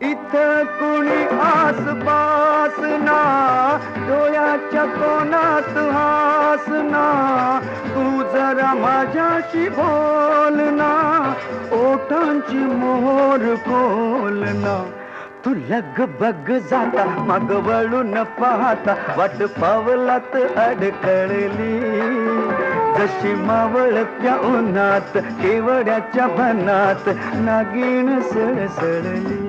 इथं कुणी आसपास ना, डोळ्याच्या कोणात हासना, तू जरा माझ्याशी बोल ना, ओठांची मोहर खोल ना. तू लगबग जाता मग वळून पाहता, वाट पावलात अडकळली, जशी मावळत्या उन्हात केवड्याच्या बनात नागिण सळसळली.